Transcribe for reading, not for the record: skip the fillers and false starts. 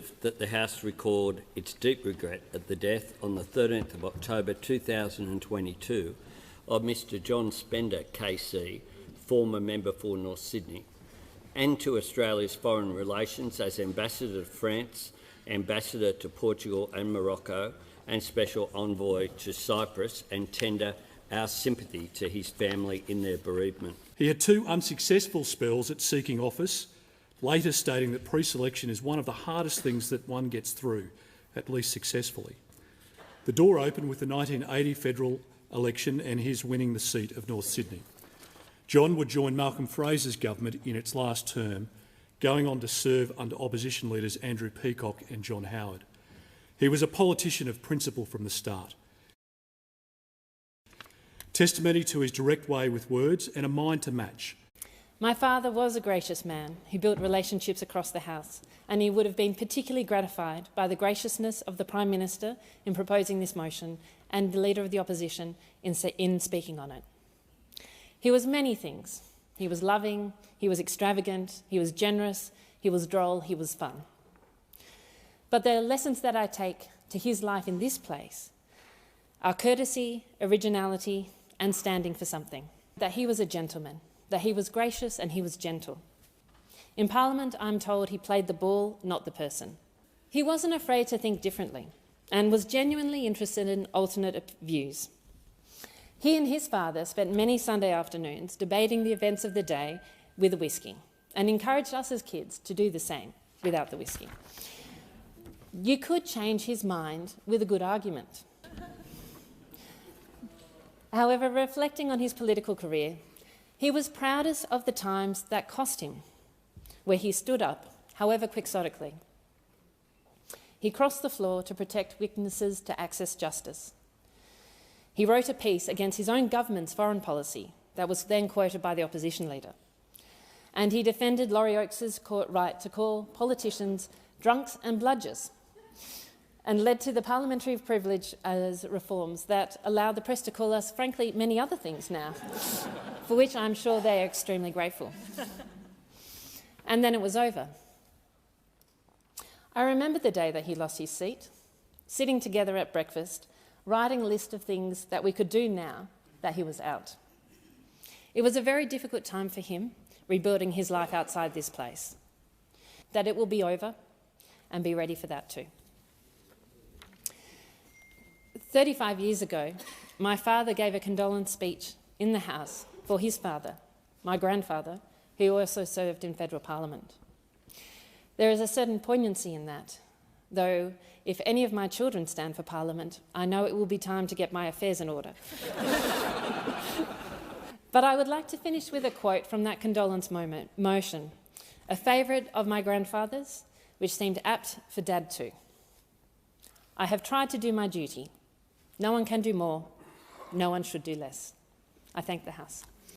move that the House record its deep regret at the death on the 13th of October 2022 of Mr John Spender, KC, former member for North Sydney, and to Australia's foreign relations as Ambassador to France, Ambassador to Portugal and Morocco, and Special Envoy to Cyprus, and tender our sympathy to his family in their bereavement. He had 2 unsuccessful spells at seeking office, later stating that pre-selection is one of the hardest things that one gets through, at least successfully. The door opened with the 1980 federal election and his winning the seat of North Sydney. John would join Malcolm Fraser's government in its last term, going on to serve under opposition leaders Andrew Peacock and John Howard. He was a politician of principle from the start. Testimony to his direct way with words and a mind to match. My father was a gracious man who built relationships across the House, and he would have been particularly gratified by the graciousness of the Prime Minister in proposing this motion and the Leader of the Opposition in speaking on it. He was many things. He was loving, he was extravagant, he was generous, he was droll, he was fun. But the lessons that I take to his life in this place are courtesy, originality, and standing for something. That he was a gentleman, that he was gracious and he was gentle. In Parliament, I'm told he played the ball, not the person. He wasn't afraid to think differently and was genuinely interested in alternate views. He and his father spent many Sunday afternoons debating the events of the day with a whiskey and encouraged us as kids to do the same without the whiskey. You could change his mind with a good argument. However, reflecting on his political career, he was proudest of the times that cost him, where he stood up, however quixotically. He crossed the floor to protect witnesses to access justice. He wrote a piece against his own government's foreign policy that was then quoted by the opposition leader. And he defended Laurie Oakes's right to call politicians drunks and bludgers, and led to the parliamentary privilege as reforms that allowed the press to call us, frankly, many other things now, for which I'm sure they are extremely grateful. And then it was over. I remember the day that he lost his seat, sitting together at breakfast, writing a list of things that we could do now that he was out. It was a very difficult time for him, rebuilding his life outside this place. That it will be over, and be ready for that too. 35 years ago, my father gave a condolence speech in the House for his father, my grandfather, who also served in federal parliament. There is a certain poignancy in that, though if any of my children stand for parliament, I know it will be time to get my affairs in order. But I would like to finish with a quote from that condolence motion, a favourite of my grandfather's, which seemed apt for Dad too. I have tried to do my duty. No one can do more. No one should do less. I thank the House.